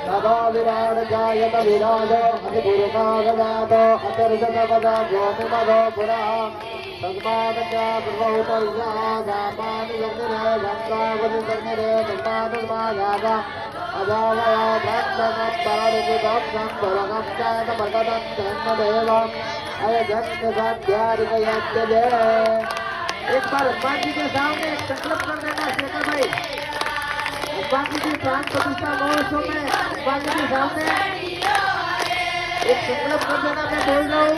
तदा विराट जायत विराज अधिपुरुषागजात अतिर्जनपदा ज्योतिमदो पुरः तस्मात् च ब्रह्महुतर्यः जापानि जग्निरे गङ्गावति जग्निरे तस्मादुर्मागाद अजावया भक्तमत्परनिधितं सम्परगं चातमगदं जन्मदेव अयजन्मसाध्यारिकयत्यजे। एक बार हनुमान जी के सामने एक संकल्प कर देना शेखर भाई। हनुमान जी की प्राण प्रतिष्ठा महोत्सव में हनुमान जी के सामने एक संकल्प कर देना। मैं बोल रहा हूँ